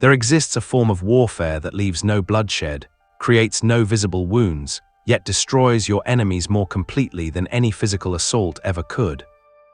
There exists a form of warfare that leaves no bloodshed, creates no visible wounds, yet destroys your enemies more completely than any physical assault ever could.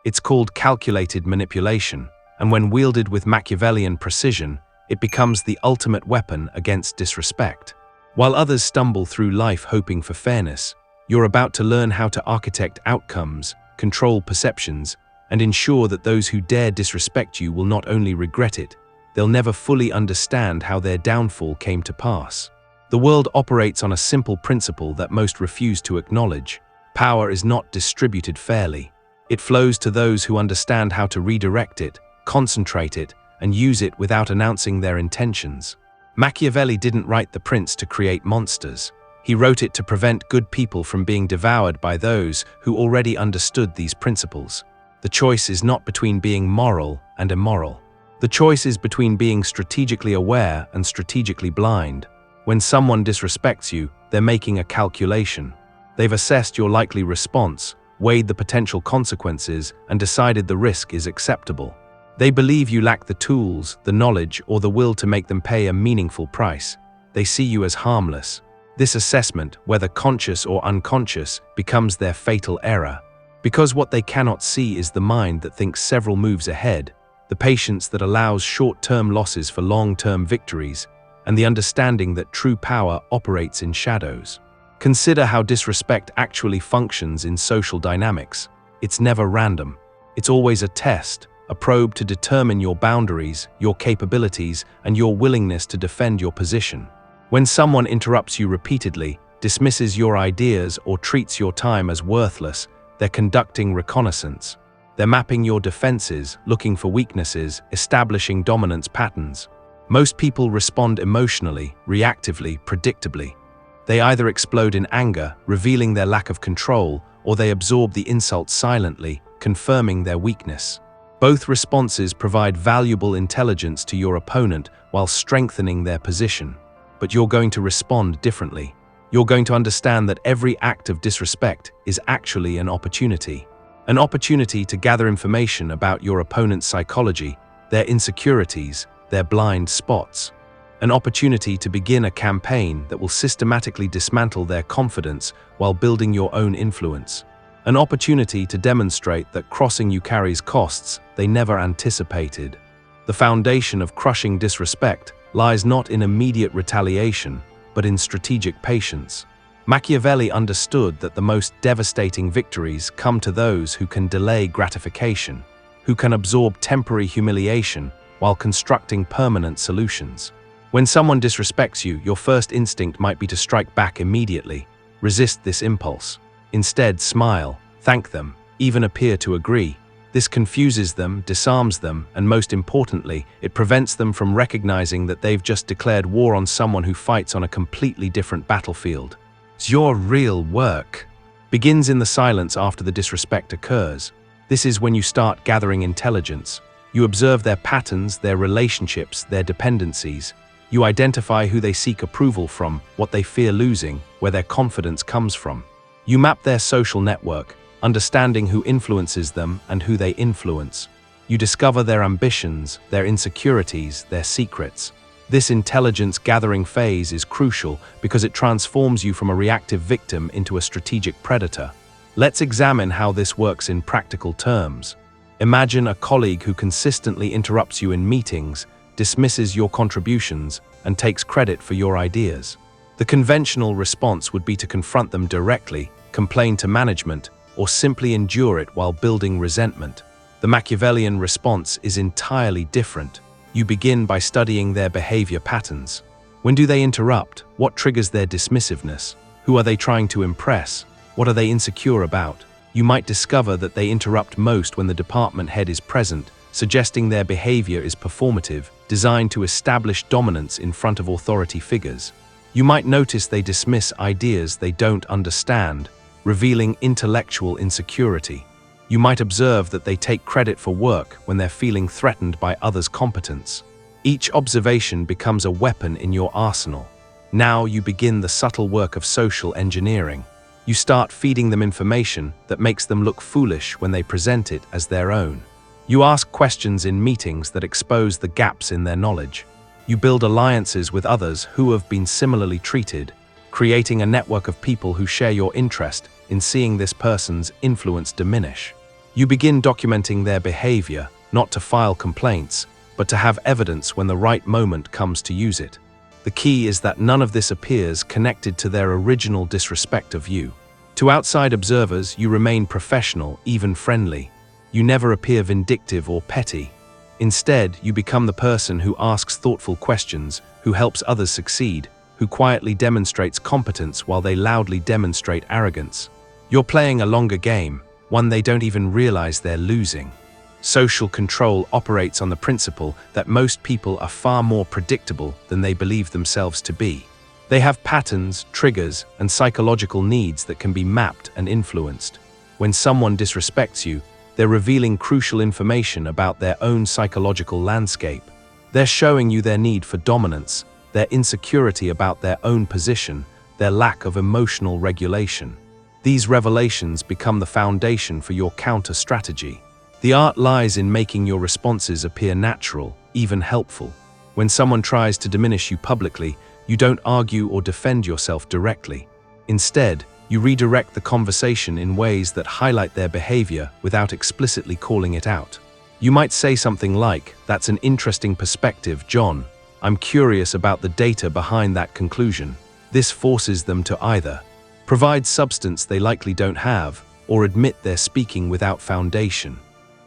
It's called calculated manipulation, and when wielded with Machiavellian precision, it becomes the ultimate weapon against disrespect. While others stumble through life hoping for fairness, you're about to learn how to architect outcomes, control perceptions, and ensure that those who dare disrespect you will not only regret it, they'll never fully understand how their downfall came to pass. The world operates on a simple principle that most refuse to acknowledge. Power is not distributed fairly. It flows to those who understand how to redirect it, concentrate it, and use it without announcing their intentions. Machiavelli didn't write The Prince to create monsters. He wrote it to prevent good people from being devoured by those who already understood these principles. The choice is not between being moral and immoral. The choice is between being strategically aware and strategically blind. When someone disrespects you, they're making a calculation. They've assessed your likely response, weighed the potential consequences, and decided the risk is acceptable. They believe you lack the tools, the knowledge, or the will to make them pay a meaningful price. They see you as harmless. This assessment, whether conscious or unconscious, becomes their fatal error. Because what they cannot see is the mind that thinks several moves ahead, the patience that allows short-term losses for long-term victories, and the understanding that true power operates in shadows. Consider how disrespect actually functions in social dynamics. It's never random. It's always a test, a probe to determine your boundaries, your capabilities, and your willingness to defend your position. When someone interrupts you repeatedly, dismisses your ideas, or treats your time as worthless, they're conducting reconnaissance. They're mapping your defenses, looking for weaknesses, establishing dominance patterns. Most people respond emotionally, reactively, predictably. They either explode in anger, revealing their lack of control, or they absorb the insult silently, confirming their weakness. Both responses provide valuable intelligence to your opponent while strengthening their position. But you're going to respond differently. You're going to understand that every act of disrespect is actually an opportunity. An opportunity to gather information about your opponent's psychology, their insecurities, their blind spots. An opportunity to begin a campaign that will systematically dismantle their confidence while building your own influence. An opportunity to demonstrate that crossing you carries costs they never anticipated. The foundation of crushing disrespect lies not in immediate retaliation, but in strategic patience. Machiavelli understood that the most devastating victories come to those who can delay gratification, who can absorb temporary humiliation while constructing permanent solutions. When someone disrespects you, your first instinct might be to strike back immediately. Resist this impulse. Instead, smile, thank them, even appear to agree. This confuses them, disarms them, and most importantly, it prevents them from recognizing that they've just declared war on someone who fights on a completely different battlefield. Your real work begins in the silence after the disrespect occurs. This is when you start gathering intelligence. You observe their patterns, their relationships, their dependencies. You identify who they seek approval from, what they fear losing, where their confidence comes from. You map their social network, understanding who influences them and who they influence. You discover their ambitions, their insecurities, their secrets. This intelligence-gathering phase is crucial because it transforms you from a reactive victim into a strategic predator. Let's examine how this works in practical terms. Imagine a colleague who consistently interrupts you in meetings, dismisses your contributions, and takes credit for your ideas. The conventional response would be to confront them directly, complain to management, or simply endure it while building resentment. The Machiavellian response is entirely different. You begin by studying their behavior patterns. When do they interrupt? What triggers their dismissiveness? Who are they trying to impress? What are they insecure about? You might discover that they interrupt most when the department head is present, suggesting their behavior is performative, designed to establish dominance in front of authority figures. You might notice they dismiss ideas they don't understand, revealing intellectual insecurity. You might observe that they take credit for work when they're feeling threatened by others' competence. Each observation becomes a weapon in your arsenal. Now you begin the subtle work of social engineering. You start feeding them information that makes them look foolish when they present it as their own. You ask questions in meetings that expose the gaps in their knowledge. You build alliances with others who have been similarly treated, creating a network of people who share your interest in seeing this person's influence diminish. You begin documenting their behavior, not to file complaints, but to have evidence when the right moment comes to use it. The key is that none of this appears connected to their original disrespect of you. To outside observers, you remain professional, even friendly. You never appear vindictive or petty. Instead, you become the person who asks thoughtful questions, who helps others succeed, who quietly demonstrates competence while they loudly demonstrate arrogance. You're playing a longer game, one they don't even realize they're losing. Social control operates on the principle that most people are far more predictable than they believe themselves to be. They have patterns, triggers, and psychological needs that can be mapped and influenced. When someone disrespects you, they're revealing crucial information about their own psychological landscape. They're showing you their need for dominance, their insecurity about their own position, their lack of emotional regulation. These revelations become the foundation for your counter strategy. The art lies in making your responses appear natural, even helpful. When someone tries to diminish you publicly, you don't argue or defend yourself directly. Instead, you redirect the conversation in ways that highlight their behavior without explicitly calling it out. You might say something like, "That's an interesting perspective, John. I'm curious about the data behind that conclusion." This forces them to either provide substance they likely don't have, or admit they're speaking without foundation.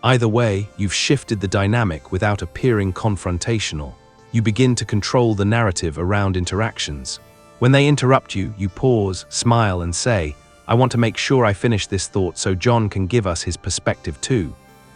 Either way, you've shifted the dynamic without appearing confrontational. You begin to control the narrative around interactions. When they interrupt you, you pause, smile, and say, "I want to make sure I finish this thought so John can give us his perspective too."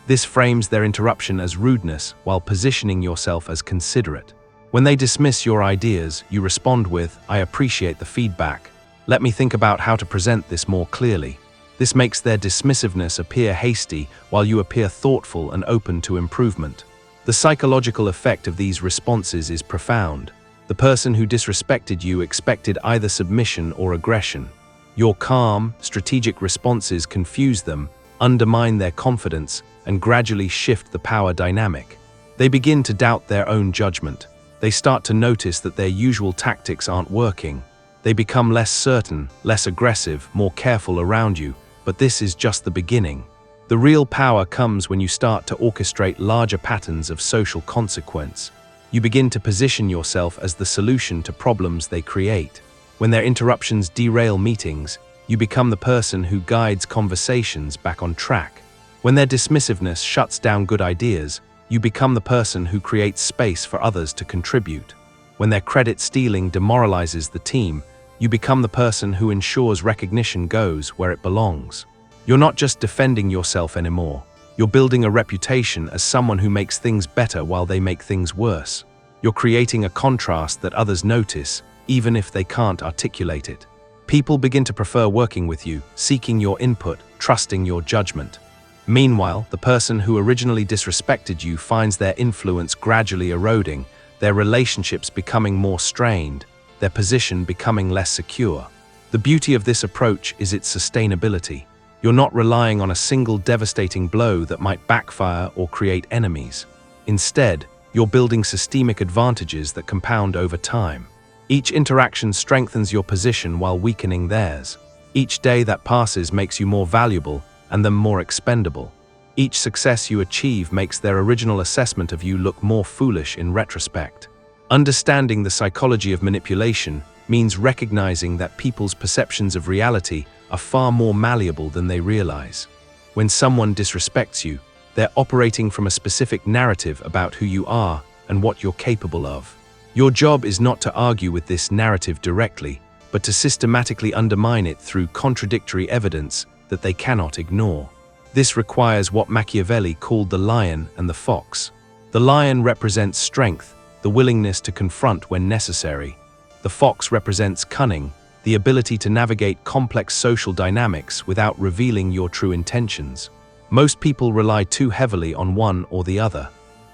This frames their interruption as rudeness while positioning yourself as considerate. When they dismiss your ideas, you respond with, "I appreciate the feedback. Let me think about how to present this more clearly." This makes their dismissiveness appear hasty while you appear thoughtful and open to improvement. The psychological effect of these responses is profound. The person who disrespected you expected either submission or aggression. Your calm, strategic responses confuse them, undermine their confidence, and gradually shift the power dynamic. They begin to doubt their own judgment. They start to notice that their usual tactics aren't working. They become less certain, less aggressive, more careful around you, but this is just the beginning. The real power comes when you start to orchestrate larger patterns of social consequence. You begin to position yourself as the solution to problems they create. When their interruptions derail meetings, you become the person who guides conversations back on track. When their dismissiveness shuts down good ideas, you become the person who creates space for others to contribute. When their credit stealing demoralizes the team, you become the person who ensures recognition goes where it belongs. You're not just defending yourself anymore. You're building a reputation as someone who makes things better while they make things worse. You're creating a contrast that others notice, even if they can't articulate it. People begin to prefer working with you, seeking your input, trusting your judgment. Meanwhile, the person who originally disrespected you finds their influence gradually eroding, their relationships becoming more strained, their position becoming less secure. The beauty of this approach is its sustainability. You're not relying on a single devastating blow that might backfire or create enemies. Instead, you're building systemic advantages that compound over time. Each interaction strengthens your position while weakening theirs. Each day that passes makes you more valuable and them more expendable. Each success you achieve makes their original assessment of you look more foolish in retrospect. Understanding the psychology of manipulation means recognizing that people's perceptions of reality are far more malleable than they realize. When someone disrespects you, they're operating from a specific narrative about who you are and what you're capable of. Your job is not to argue with this narrative directly, but to systematically undermine it through contradictory evidence that they cannot ignore. This requires what Machiavelli called the lion and the fox. The lion represents strength, the willingness to confront when necessary. The fox represents cunning, the ability to navigate complex social dynamics without revealing your true intentions. Most people rely too heavily on one or the other.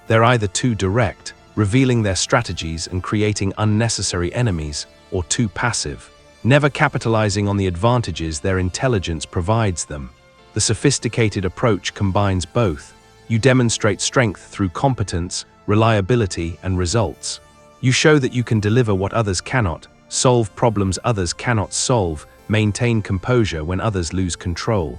They're either too direct, revealing their strategies and creating unnecessary enemies, or too passive, never capitalizing on the advantages their intelligence provides them. The sophisticated approach combines both. You demonstrate strength through competence, reliability, and results. You show that you can deliver what others cannot, solve problems others cannot solve, maintain composure when others lose control.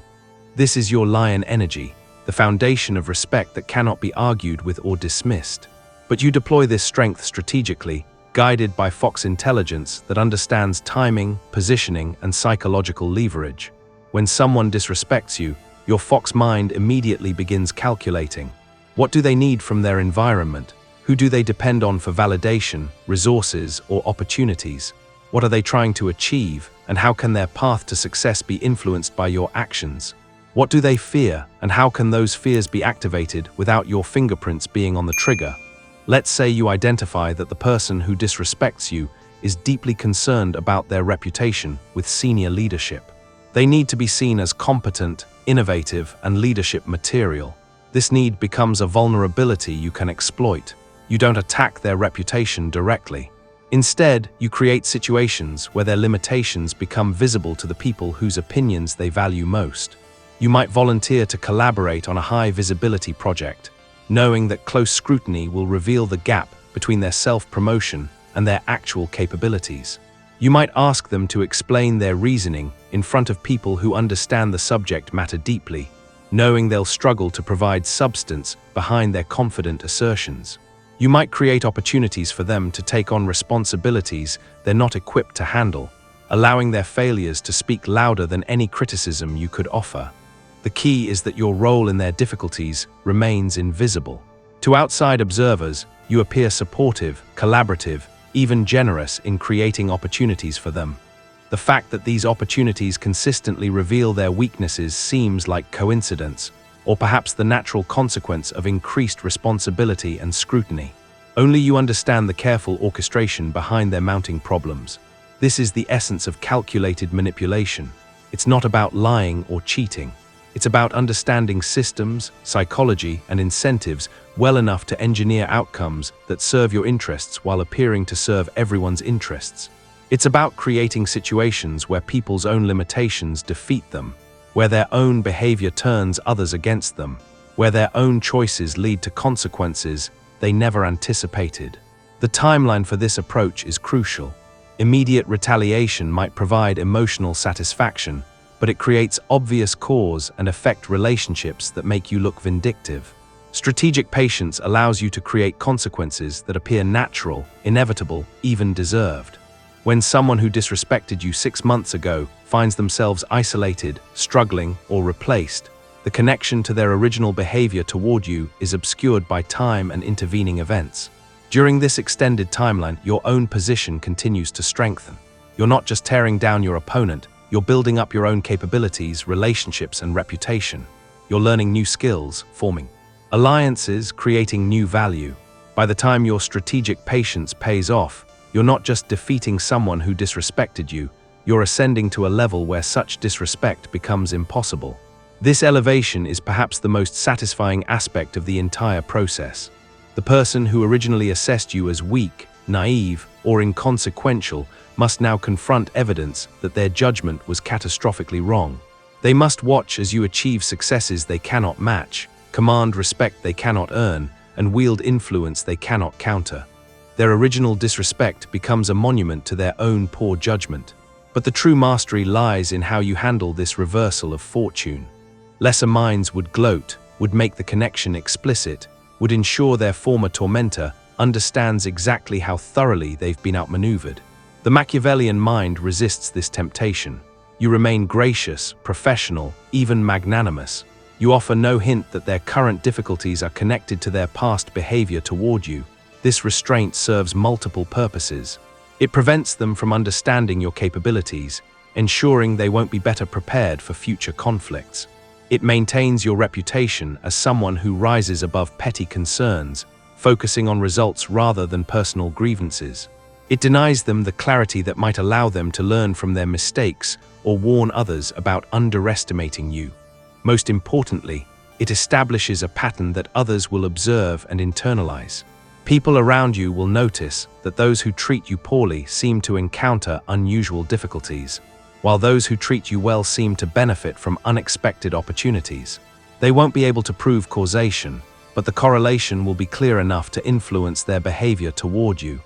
This is your lion energy, the foundation of respect that cannot be argued with or dismissed. But you deploy this strength strategically, guided by fox intelligence that understands timing, positioning, and psychological leverage. When someone disrespects you, your fox mind immediately begins calculating. What do they need from their environment? Who do they depend on for validation, resources, or opportunities? What are they trying to achieve, and how can their path to success be influenced by your actions? What do they fear, and how can those fears be activated without your fingerprints being on the trigger? Let's say you identify that the person who disrespects you is deeply concerned about their reputation with senior leadership. They need to be seen as competent, innovative, and leadership material. This need becomes a vulnerability you can exploit. You don't attack their reputation directly. Instead, you create situations where their limitations become visible to the people whose opinions they value most. You might volunteer to collaborate on a high-visibility project, knowing that close scrutiny will reveal the gap between their self-promotion and their actual capabilities. You might ask them to explain their reasoning in front of people who understand the subject matter deeply, knowing they'll struggle to provide substance behind their confident assertions. You might create opportunities for them to take on responsibilities they're not equipped to handle, allowing their failures to speak louder than any criticism you could offer. The key is that your role in their difficulties remains invisible. To outside observers, you appear supportive, collaborative, even generous in creating opportunities for them. The fact that these opportunities consistently reveal their weaknesses seems like coincidence, or perhaps the natural consequence of increased responsibility and scrutiny. Only you understand the careful orchestration behind their mounting problems. This is the essence of calculated manipulation. It's not about lying or cheating. It's about understanding systems, psychology, and incentives well enough to engineer outcomes that serve your interests while appearing to serve everyone's interests. It's about creating situations where people's own limitations defeat them, where their own behavior turns others against them, where their own choices lead to consequences they never anticipated. The timeline for this approach is crucial. Immediate retaliation might provide emotional satisfaction, but it creates obvious cause and effect relationships that make you look vindictive. Strategic patience allows you to create consequences that appear natural, inevitable, even deserved. When someone who disrespected you 6 months ago finds themselves isolated, struggling, or replaced, the connection to their original behavior toward you is obscured by time and intervening events. During this extended timeline, your own position continues to strengthen. You're not just tearing down your opponent, you're building up your own capabilities, relationships, and reputation. You're learning new skills, forming alliances, creating new value. By the time your strategic patience pays off, you're not just defeating someone who disrespected you, you're ascending to a level where such disrespect becomes impossible. This elevation is perhaps the most satisfying aspect of the entire process. The person who originally assessed you as weak, naive, or inconsequential must now confront evidence that their judgment was catastrophically wrong. They must watch as you achieve successes they cannot match, command respect they cannot earn, and wield influence they cannot counter. Their original disrespect becomes a monument to their own poor judgment. But the true mastery lies in how you handle this reversal of fortune. Lesser minds would gloat, would make the connection explicit, would ensure their former tormentor understands exactly how thoroughly they've been outmaneuvered. The Machiavellian mind resists this temptation. You remain gracious, professional, even magnanimous. You offer no hint that their current difficulties are connected to their past behavior toward you. This restraint serves multiple purposes. It prevents them from understanding your capabilities, ensuring they won't be better prepared for future conflicts. It maintains your reputation as someone who rises above petty concerns, focusing on results rather than personal grievances. It denies them the clarity that might allow them to learn from their mistakes or warn others about underestimating you. Most importantly, it establishes a pattern that others will observe and internalize. People around you will notice that those who treat you poorly seem to encounter unusual difficulties, while those who treat you well seem to benefit from unexpected opportunities. They won't be able to prove causation, but the correlation will be clear enough to influence their behavior toward you.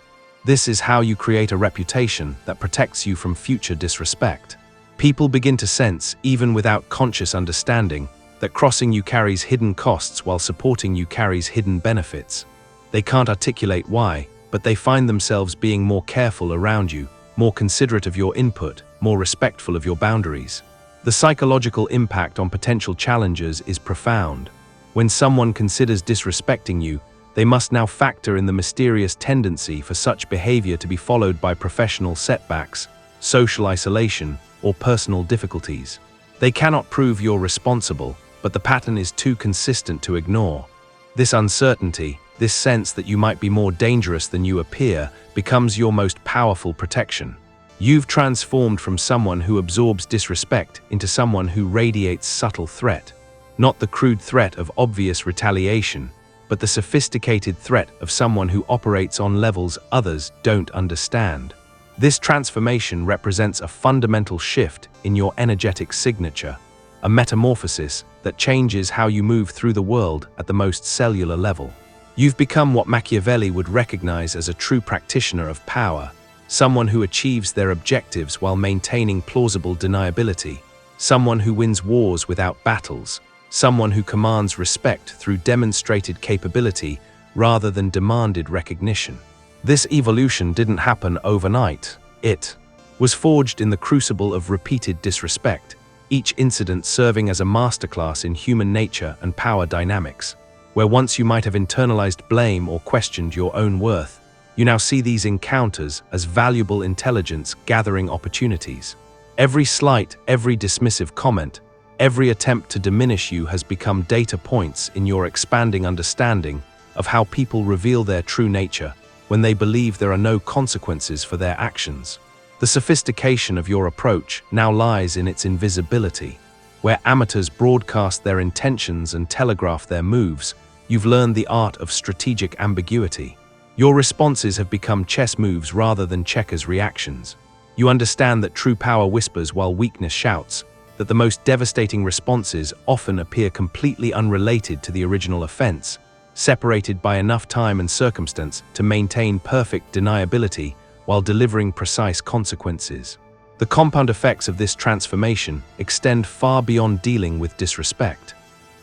This is how you create a reputation that protects you from future disrespect. People begin to sense, even without conscious understanding, that crossing you carries hidden costs while supporting you carries hidden benefits. They can't articulate why, but they find themselves being more careful around you, more considerate of your input, more respectful of your boundaries. The psychological impact on potential challengers is profound. When someone considers disrespecting you, they must now factor in the mysterious tendency for such behavior to be followed by professional setbacks, social isolation, or personal difficulties. They cannot prove you're responsible, but the pattern is too consistent to ignore. This uncertainty, this sense that you might be more dangerous than you appear, becomes your most powerful protection. You've transformed from someone who absorbs disrespect into someone who radiates subtle threat. Not the crude threat of obvious retaliation, but the sophisticated threat of someone who operates on levels others don't understand. This transformation represents a fundamental shift in your energetic signature, a metamorphosis that changes how you move through the world at the most cellular level. You've become what Machiavelli would recognize as a true practitioner of power, someone who achieves their objectives while maintaining plausible deniability, someone who wins wars without battles, someone who commands respect through demonstrated capability rather than demanded recognition. This evolution didn't happen overnight. It was forged in the crucible of repeated disrespect, each incident serving as a masterclass in human nature and power dynamics. Where once you might have internalized blame or questioned your own worth, you now see these encounters as valuable intelligence gathering opportunities. Every slight, every dismissive comment, every attempt to diminish you has become data points in your expanding understanding of how people reveal their true nature when they believe there are no consequences for their actions. The sophistication of your approach now lies in its invisibility. Where amateurs broadcast their intentions and telegraph their moves, you've learned the art of strategic ambiguity. Your responses have become chess moves rather than checkers' reactions. You understand that true power whispers while weakness shouts, that the most devastating responses often appear completely unrelated to the original offense, separated by enough time and circumstance to maintain perfect deniability while delivering precise consequences. The compound effects of this transformation extend far beyond dealing with disrespect.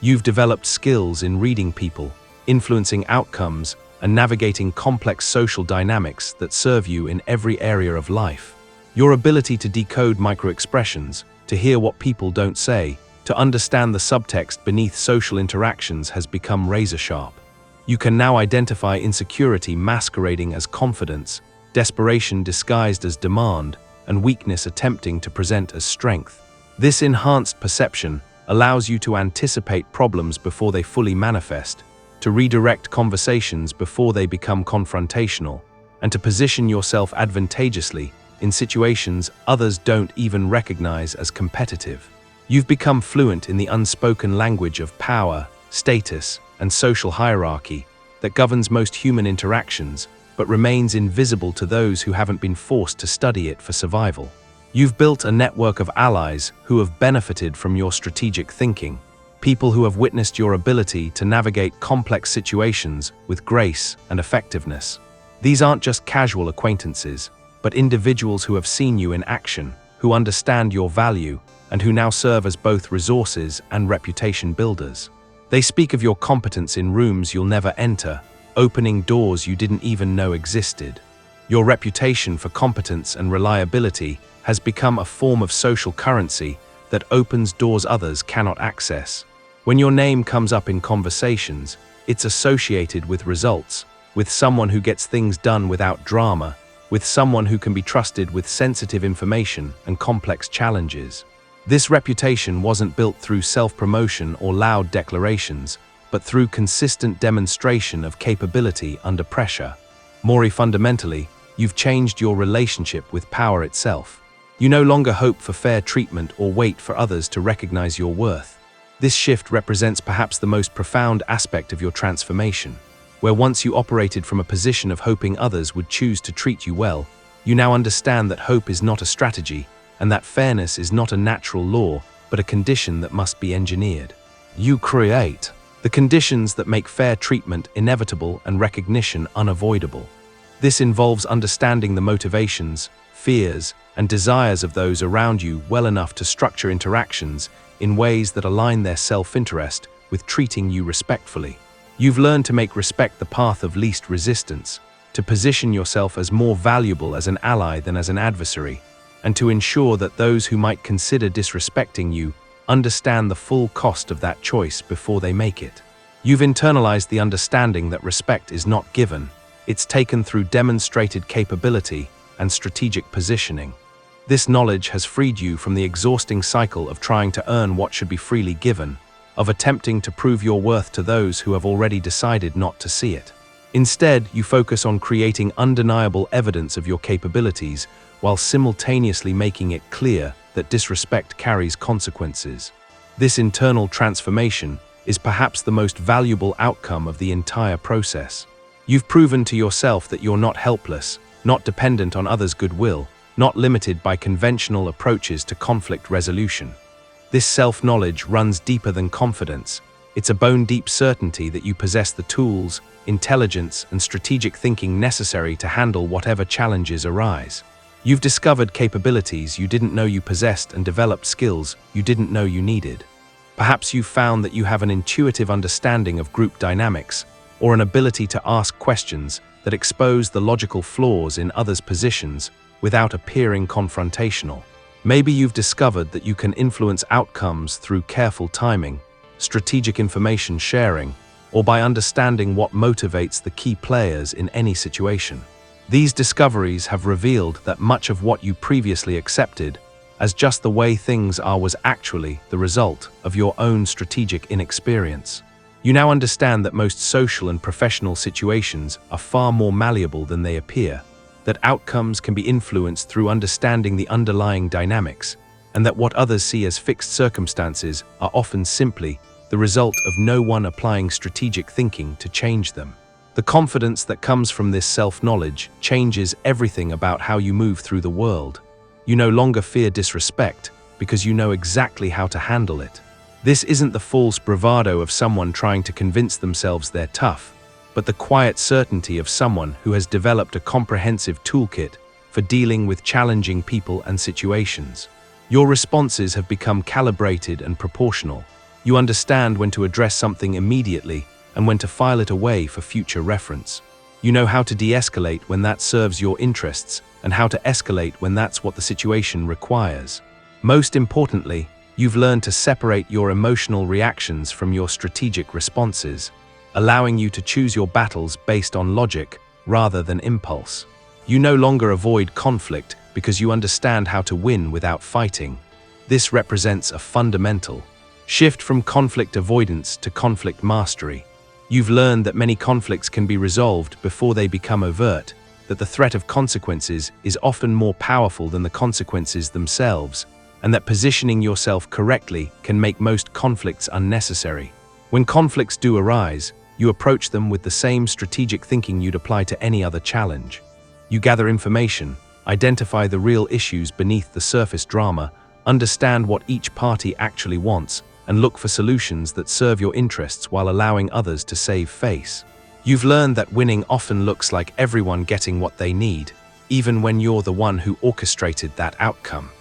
You've developed skills in reading people, influencing outcomes, and navigating complex social dynamics that serve you in every area of life. Your ability to decode microexpressions, to hear what people don't say, to understand the subtext beneath social interactions has become razor-sharp. You can now identify insecurity masquerading as confidence, desperation disguised as demand, and weakness attempting to present as strength. This enhanced perception allows you to anticipate problems before they fully manifest, to redirect conversations before they become confrontational, and to position yourself advantageously in situations others don't even recognize as competitive. You've become fluent in the unspoken language of power, status, and social hierarchy that governs most human interactions, but remains invisible to those who haven't been forced to study it for survival. You've built a network of allies who have benefited from your strategic thinking, people who have witnessed your ability to navigate complex situations with grace and effectiveness. These aren't just casual acquaintances, but individuals who have seen you in action, who understand your value, and who now serve as both resources and reputation builders. They speak of your competence in rooms you'll never enter, opening doors you didn't even know existed. Your reputation for competence and reliability has become a form of social currency that opens doors others cannot access. When your name comes up in conversations, it's associated with results, with someone who gets things done without drama, with someone who can be trusted with sensitive information and complex challenges. This reputation wasn't built through self-promotion or loud declarations, but through consistent demonstration of capability under pressure. More fundamentally, you've changed your relationship with power itself. You no longer hope for fair treatment or wait for others to recognize your worth. This shift represents perhaps the most profound aspect of your transformation. Where once you operated from a position of hoping others would choose to treat you well, you now understand that hope is not a strategy, and that fairness is not a natural law, but a condition that must be engineered. You create the conditions that make fair treatment inevitable and recognition unavoidable. This involves understanding the motivations, fears, and desires of those around you well enough to structure interactions in ways that align their self-interest with treating you respectfully. You've learned to make respect the path of least resistance, to position yourself as more valuable as an ally than as an adversary, and to ensure that those who might consider disrespecting you understand the full cost of that choice before they make it. You've internalized the understanding that respect is not given, it's taken through demonstrated capability and strategic positioning. This knowledge has freed you from the exhausting cycle of trying to earn what should be freely given, of attempting to prove your worth to those who have already decided not to see it. Instead, you focus on creating undeniable evidence of your capabilities while simultaneously making it clear that disrespect carries consequences. This internal transformation is perhaps the most valuable outcome of the entire process. You've proven to yourself that you're not helpless, not dependent on others' goodwill, not limited by conventional approaches to conflict resolution. This self-knowledge runs deeper than confidence. It's a bone-deep certainty that you possess the tools, intelligence, and strategic thinking necessary to handle whatever challenges arise. You've discovered capabilities you didn't know you possessed and developed skills you didn't know you needed. Perhaps you've found that you have an intuitive understanding of group dynamics, or an ability to ask questions that expose the logical flaws in others' positions without appearing confrontational. Maybe you've discovered that you can influence outcomes through careful timing, strategic information sharing, or by understanding what motivates the key players in any situation. These discoveries have revealed that much of what you previously accepted as just the way things are was actually the result of your own strategic inexperience. You now understand that most social and professional situations are far more malleable than they appear, that outcomes can be influenced through understanding the underlying dynamics, and that what others see as fixed circumstances are often simply the result of no one applying strategic thinking to change them. The confidence that comes from this self-knowledge changes everything about how you move through the world. You no longer fear disrespect because you know exactly how to handle it. This isn't the false bravado of someone trying to convince themselves they're tough, but the quiet certainty of someone who has developed a comprehensive toolkit for dealing with challenging people and situations. Your responses have become calibrated and proportional. You understand when to address something immediately and when to file it away for future reference. You know how to de-escalate when that serves your interests and how to escalate when that's what the situation requires. Most importantly, you've learned to separate your emotional reactions from your strategic responses, allowing you to choose your battles based on logic rather than impulse. You no longer avoid conflict because you understand how to win without fighting. This represents a fundamental shift from conflict avoidance to conflict mastery. You've learned that many conflicts can be resolved before they become overt, that the threat of consequences is often more powerful than the consequences themselves, and that positioning yourself correctly can make most conflicts unnecessary. When conflicts do arise, you approach them with the same strategic thinking you'd apply to any other challenge. You gather information, identify the real issues beneath the surface drama, understand what each party actually wants, and look for solutions that serve your interests while allowing others to save face. You've learned that winning often looks like everyone getting what they need, even when you're the one who orchestrated that outcome.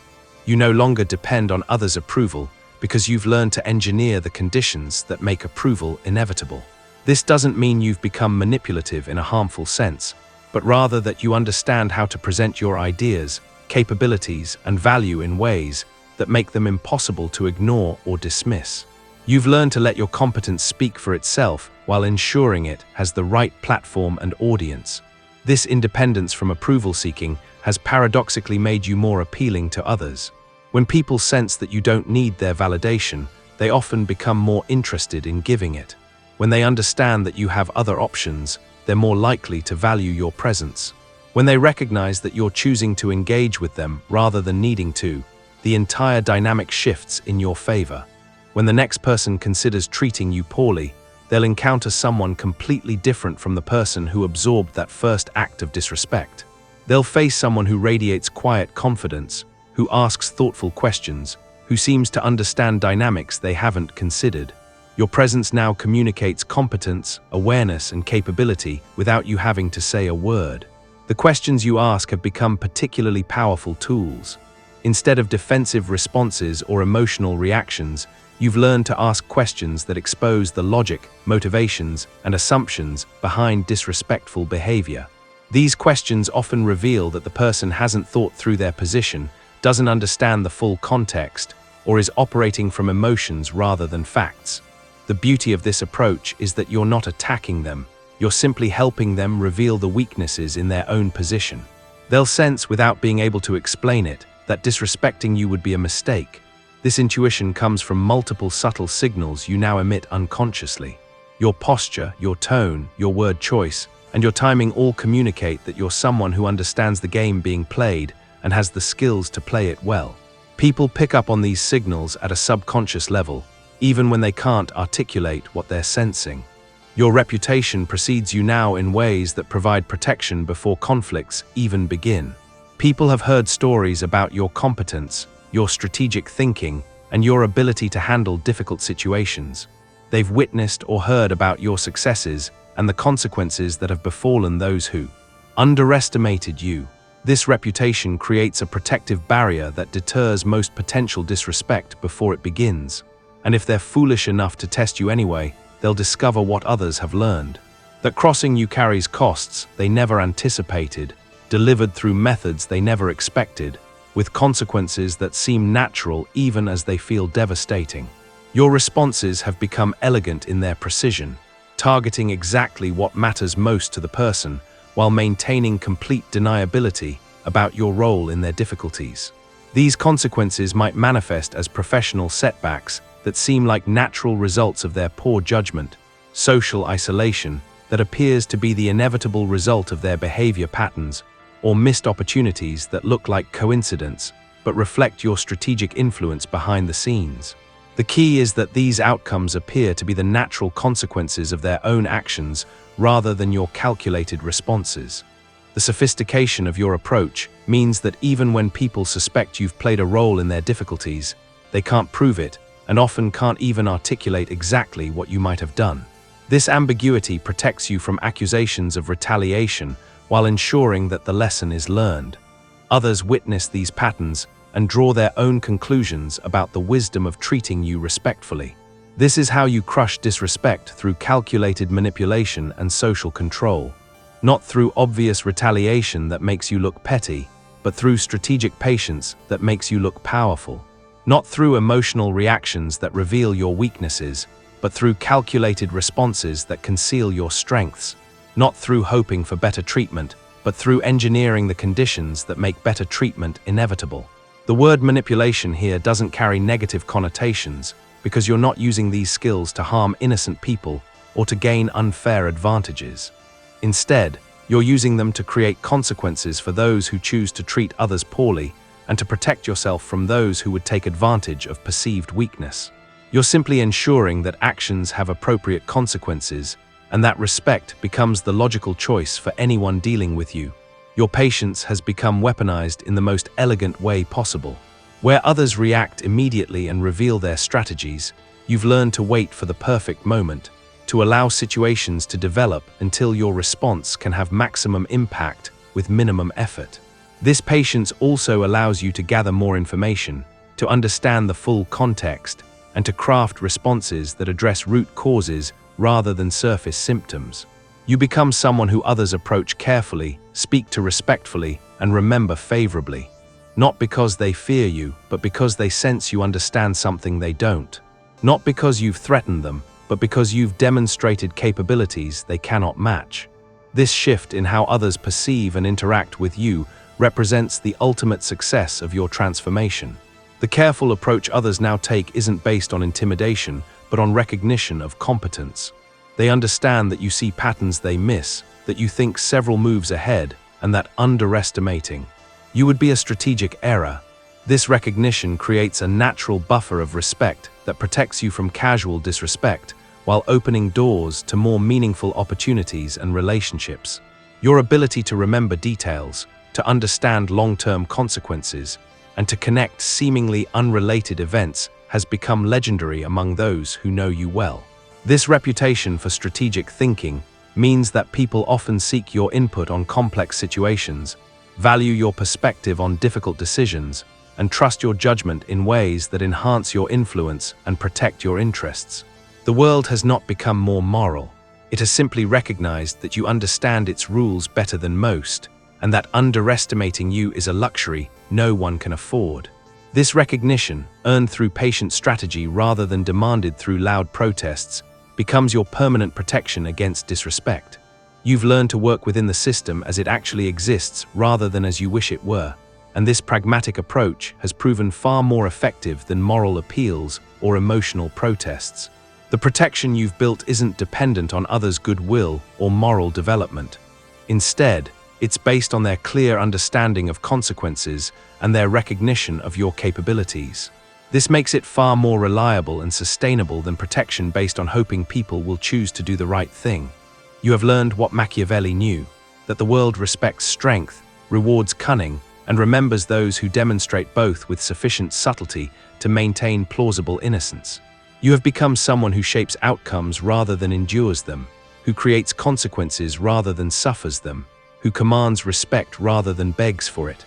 You no longer depend on others' approval because you've learned to engineer the conditions that make approval inevitable. This doesn't mean you've become manipulative in a harmful sense, but rather that you understand how to present your ideas, capabilities, and value in ways that make them impossible to ignore or dismiss. You've learned to let your competence speak for itself while ensuring it has the right platform and audience. This independence from approval seeking has paradoxically made you more appealing to others. When people sense that you don't need their validation, they often become more interested in giving it. When they understand that you have other options, they're more likely to value your presence. When they recognize that you're choosing to engage with them rather than needing to, the entire dynamic shifts in your favor. When the next person considers treating you poorly, they'll encounter someone completely different from the person who absorbed that first act of disrespect. They'll face someone who radiates quiet confidence, who asks thoughtful questions, who seems to understand dynamics they haven't considered. Your presence now communicates competence, awareness, and capability without you having to say a word. The questions you ask have become particularly powerful tools. Instead of defensive responses or emotional reactions, you've learned to ask questions that expose the logic, motivations, and assumptions behind disrespectful behavior. These questions often reveal that the person hasn't thought through their position, doesn't understand the full context, or is operating from emotions rather than facts. The beauty of this approach is that you're not attacking them, you're simply helping them reveal the weaknesses in their own position. They'll sense, without being able to explain it, that disrespecting you would be a mistake. This intuition comes from multiple subtle signals you now emit unconsciously. Your posture, your tone, your word choice, and your timing all communicate that you're someone who understands the game being played and has the skills to play it well. People pick up on these signals at a subconscious level, even when they can't articulate what they're sensing. Your reputation precedes you now in ways that provide protection before conflicts even begin. People have heard stories about your competence, your strategic thinking, and your ability to handle difficult situations. They've witnessed or heard about your successes and the consequences that have befallen those who underestimated you. This reputation creates a protective barrier that deters most potential disrespect before it begins. And if they're foolish enough to test you anyway, they'll discover what others have learned. That crossing you carries costs they never anticipated, delivered through methods they never expected, with consequences that seem natural even as they feel devastating. Your responses have become elegant in their precision, targeting exactly what matters most to the person, while maintaining complete deniability about your role in their difficulties. These consequences might manifest as professional setbacks that seem like natural results of their poor judgment, social isolation that appears to be the inevitable result of their behavior patterns, or missed opportunities that look like coincidence but reflect your strategic influence behind the scenes. The key is that these outcomes appear to be the natural consequences of their own actions rather than your calculated responses. The sophistication of your approach means that even when people suspect you've played a role in their difficulties, they can't prove it and often can't even articulate exactly what you might have done. This ambiguity protects you from accusations of retaliation while ensuring that the lesson is learned. Others witness these patterns and draw their own conclusions about the wisdom of treating you respectfully. This is how you crush disrespect, through calculated manipulation and social control. Not through obvious retaliation that makes you look petty, but through strategic patience that makes you look powerful. Not through emotional reactions that reveal your weaknesses, but through calculated responses that conceal your strengths. Not through hoping for better treatment, but through engineering the conditions that make better treatment inevitable. The word manipulation here doesn't carry negative connotations, because you're not using these skills to harm innocent people or to gain unfair advantages. Instead, you're using them to create consequences for those who choose to treat others poorly and to protect yourself from those who would take advantage of perceived weakness. You're simply ensuring that actions have appropriate consequences and that respect becomes the logical choice for anyone dealing with you. Your patience has become weaponized in the most elegant way possible. Where others react immediately and reveal their strategies, you've learned to wait for the perfect moment, to allow situations to develop until your response can have maximum impact with minimum effort. This patience also allows you to gather more information, to understand the full context, and to craft responses that address root causes rather than surface symptoms. You become someone who others approach carefully, speak to respectfully, and remember favorably. Not because they fear you, but because they sense you understand something they don't. Not because you've threatened them, but because you've demonstrated capabilities they cannot match. This shift in how others perceive and interact with you represents the ultimate success of your transformation. The careful approach others now take isn't based on intimidation, but on recognition of competence. They understand that you see patterns they miss, that you think several moves ahead, and that underestimating you would be a strategic error. This recognition creates a natural buffer of respect that protects you from casual disrespect, while opening doors to more meaningful opportunities and relationships. Your ability to remember details, to understand long-term consequences, and to connect seemingly unrelated events has become legendary among those who know you well. This reputation for strategic thinking means that people often seek your input on complex situations, value your perspective on difficult decisions, and trust your judgment in ways that enhance your influence and protect your interests. The world has not become more moral. It has simply recognized that you understand its rules better than most, and that underestimating you is a luxury no one can afford. This recognition, earned through patient strategy rather than demanded through loud protests, becomes your permanent protection against disrespect. You've learned to work within the system as it actually exists rather than as you wish it were, and this pragmatic approach has proven far more effective than moral appeals or emotional protests. The protection you've built isn't dependent on others' goodwill or moral development. Instead, it's based on their clear understanding of consequences and their recognition of your capabilities. This makes it far more reliable and sustainable than protection based on hoping people will choose to do the right thing. You have learned what Machiavelli knew, that the world respects strength, rewards cunning, and remembers those who demonstrate both with sufficient subtlety to maintain plausible innocence. You have become someone who shapes outcomes rather than endures them, who creates consequences rather than suffers them, who commands respect rather than begs for it.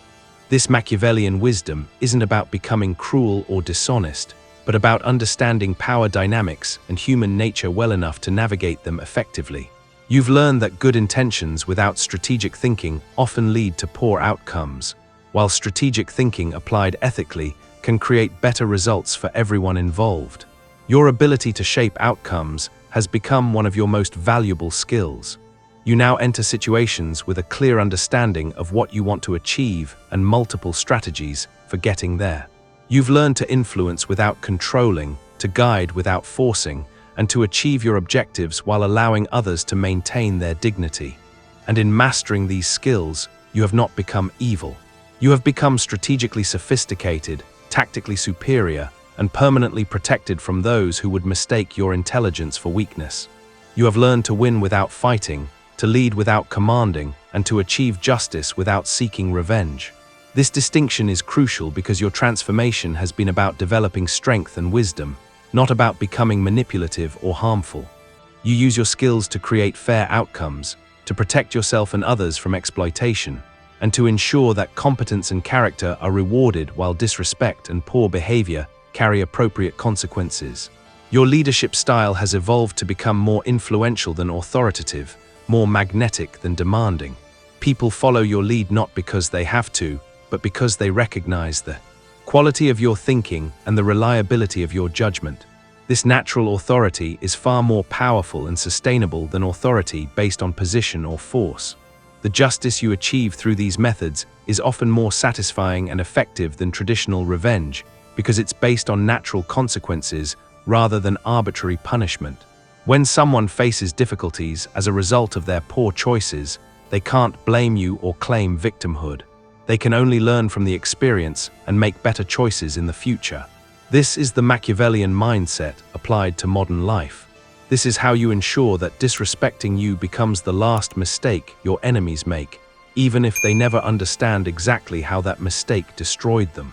This Machiavellian wisdom isn't about becoming cruel or dishonest, but about understanding power dynamics and human nature well enough to navigate them effectively. You've learned that good intentions without strategic thinking often lead to poor outcomes, while strategic thinking applied ethically can create better results for everyone involved. Your ability to shape outcomes has become one of your most valuable skills. You now enter situations with a clear understanding of what you want to achieve and multiple strategies for getting there. You've learned to influence without controlling, to guide without forcing, and to achieve your objectives while allowing others to maintain their dignity. And in mastering these skills, you have not become evil. You have become strategically sophisticated, tactically superior, and permanently protected from those who would mistake your intelligence for weakness. You have learned to win without fighting, to lead without commanding, and to achieve justice without seeking revenge. This distinction is crucial because your transformation has been about developing strength and wisdom, not about becoming manipulative or harmful. You use your skills to create fair outcomes, to protect yourself and others from exploitation, and to ensure that competence and character are rewarded while disrespect and poor behavior carry appropriate consequences. Your leadership style has evolved to become more influential than authoritative, more magnetic than demanding. People follow your lead not because they have to, but because they recognize the quality of your thinking and the reliability of your judgment. This natural authority is far more powerful and sustainable than authority based on position or force. The justice you achieve through these methods is often more satisfying and effective than traditional revenge because it's based on natural consequences rather than arbitrary punishment. When someone faces difficulties as a result of their poor choices, they can't blame you or claim victimhood. They can only learn from the experience and make better choices in the future. This is the Machiavellian mindset applied to modern life. This is how you ensure that disrespecting you becomes the last mistake your enemies make, even if they never understand exactly how that mistake destroyed them.